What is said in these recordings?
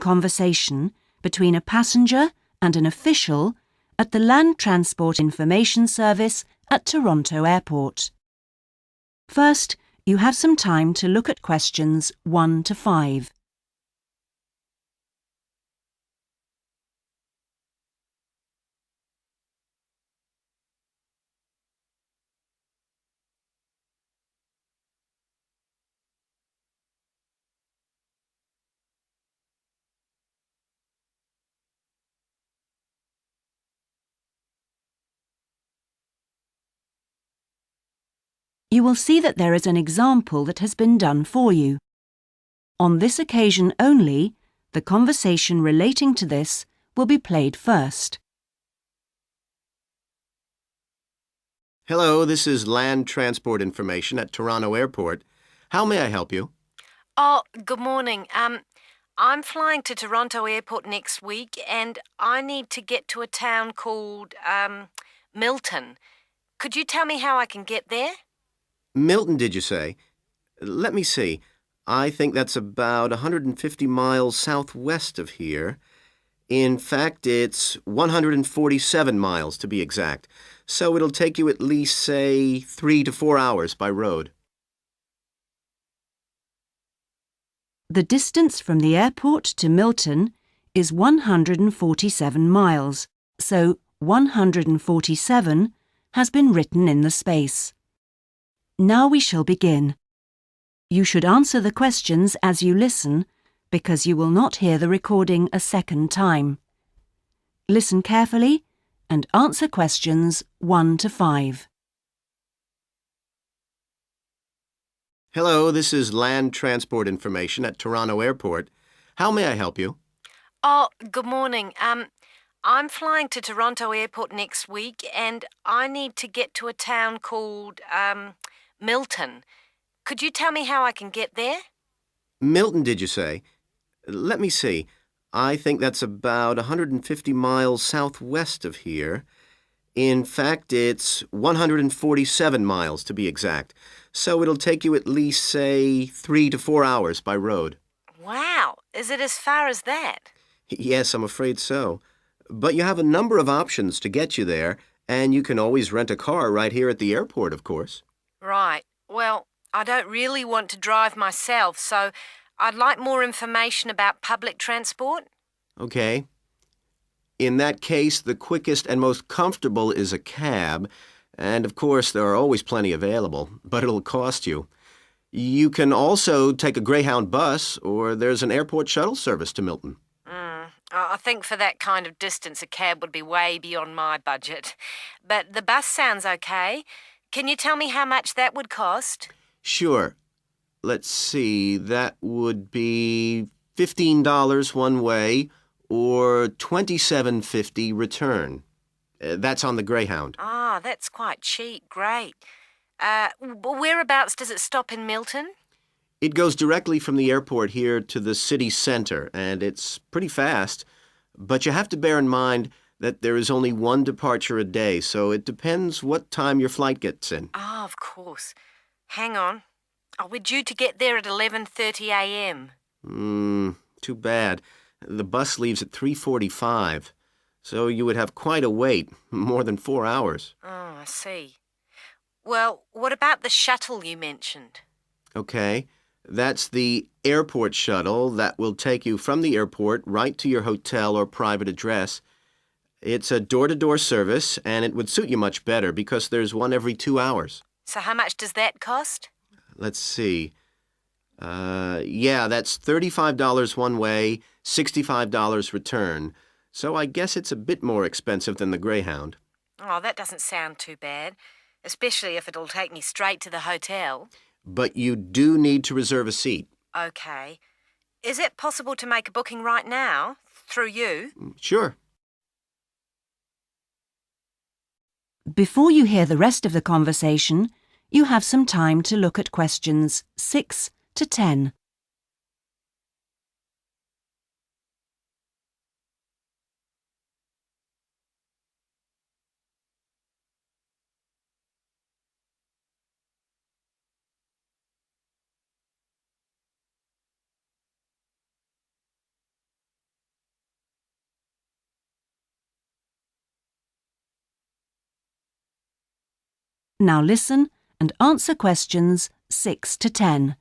conversation between a passenger and an official at the Land Transport Information Service at Toronto Airport. First, you have some time to look at questions 1 to 5. You will see that there is an example that has been done for you. On this occasion only, the conversation relating to this will be played first. Hello, this is Land Transport Information at Toronto Airport. How may I help you? Oh, good morning. I'm flying to Toronto Airport next week and I need to get to a town called, Milton. Could you tell me how I can get there? Milton, did you say? Let me see. I think that's about 150 miles southwest of here. In fact, it's 147 miles to be exact. So it'll take you at least, say, 3 to 4 hours by road. The distance from the airport to Milton is 147 miles, so 147 has been written in the space. Now we shall begin. You should answer the questions as you listen, because you will not hear the recording a second time. Listen carefully and answer questions 1 to 5. Hello, this is Land Transport Information at Toronto Airport. How may I help you? Oh, good morning. I'm flying to Toronto Airport next week and I need to get to a town called, Milton. Could you tell me how I can get there? Milton, did you say? Let me see. I think that's about 150 miles southwest of here. In fact, it's 147 miles to be exact. So it'll take you at least, say, 3 to 4 hours by road. Wow, is it as far as that? Yes, I'm afraid so. But you have a number of options to get you there, and you can always rent a car right here at the airport, of course. Right. Well, I don't really want to drive myself, so I'd like more information about public transport. Okay. In that case, the quickest and most comfortable is a cab, and of course there are always plenty available, but it'll cost you. You can also take a Greyhound bus, or there's an airport shuttle service to Milton. I think for that kind of distance, a cab would be way beyond my budget. But the bus sounds okay. Can you tell me how much that would cost? Sure. Let's see, that would be $15 one way or $27.50 return. That's on the Greyhound. Ah, that's quite cheap. Great. Whereabouts does it stop in Milton? It goes directly from the airport here to the city center, and it's pretty fast. But you have to bear in mind that there is only one departure a day, so it depends what time your flight gets in. Ah, of course. Hang on. Oh, we're due to get there at 11:30 a.m. Too bad. The bus leaves at 3:45, so you would have quite a wait, more than 4 hours. Oh, I see. Well, what about the shuttle you mentioned? Okay, that's the airport shuttle that will take you from the airport right to your hotel or private address. It's a door-to-door service, and it would suit you much better because there's one every 2 hours. So how much does that cost? Let's see. Yeah, that's $35 one way, $65 return. So I guess it's a bit more expensive than the Greyhound. Oh, that doesn't sound too bad, especially if it'll take me straight to the hotel. But you do need to reserve a seat. Okay. Is it possible to make a booking right now, through you? Sure. Before you hear the rest of the conversation, you have some time to look at questions 6 to 10. Now listen and answer questions 6 to 10.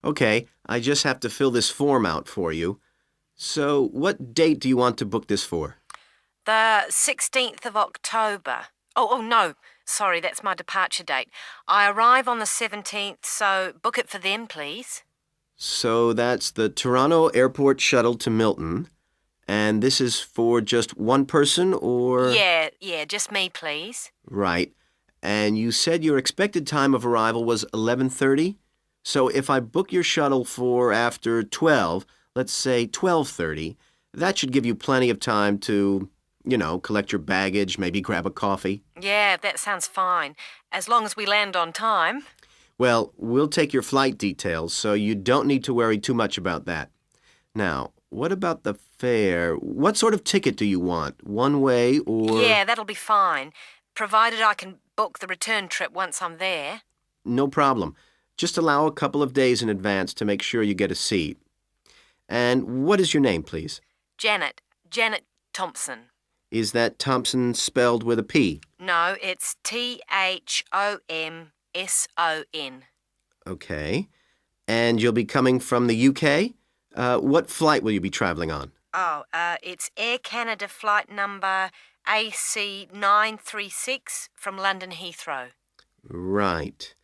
Okay, I just have to fill this form out for you. So, what date do you want to book this for? The 16th of October. Oh, no. Sorry, that's my departure date. I arrive on the 17th, so book it for then, please. So that's the Toronto Airport shuttle to Milton. And this is for just one person, or? Yeah, just me, please. Right. And you said your expected time of arrival was 11:30? So if I book your shuttle for after 12, let's say 12:30, that should give you plenty of time to, collect your baggage, maybe grab a coffee. Yeah, that sounds fine. As long as we land on time. Well, we'll take your flight details, so you don't need to worry too much about that. Now, what about the fare? What sort of ticket do you want? One way or? Yeah, that'll be fine, provided I can book the return trip once I'm there. No problem. Just allow a couple of days in advance to make sure you get a seat. And what is your name, please? Janet Thompson. Is that Thompson spelled with a P? No, it's Thomson. Okay. And you'll be coming from the UK? What flight will you be traveling on? It's Air Canada flight number AC936 from London Heathrow. Right.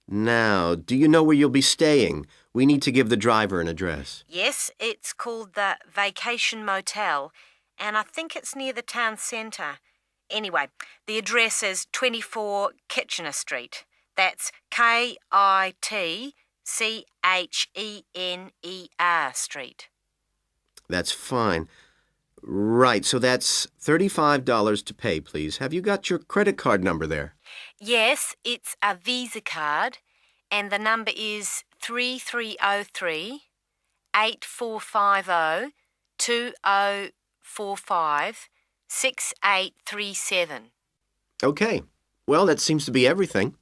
Now, do you know where you'll be staying? We need to give the driver an address. Yes, it's called the Vacation Motel, and I think it's near the town centre. Anyway, the address is 24 Kitchener Street. That's Kitchener Street. That's fine. Right, so that's $35 to pay, please. Have you got your credit card number there? Yes, it's a Visa card, and the number is 3303 8450 2045 6837. Okay. Well, that seems to be everything.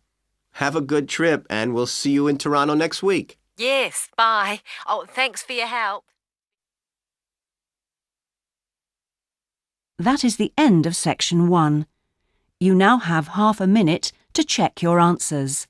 Have a good trip, and we'll see you in Toronto next week. Yes, bye. Oh, thanks for your help. That is the end of section 1. You now have half a minute to check your answers.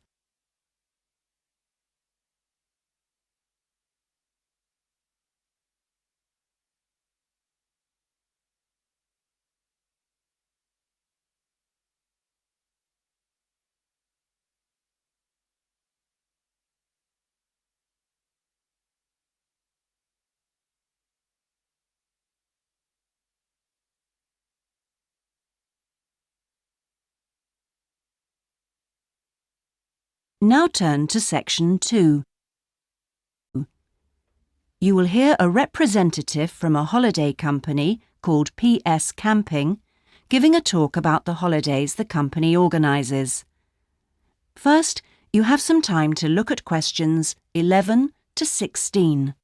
Now turn to section 2. You will hear a representative from a holiday company called PS Camping giving a talk about the holidays the company organises. First, you have some time to look at questions 11 to 16.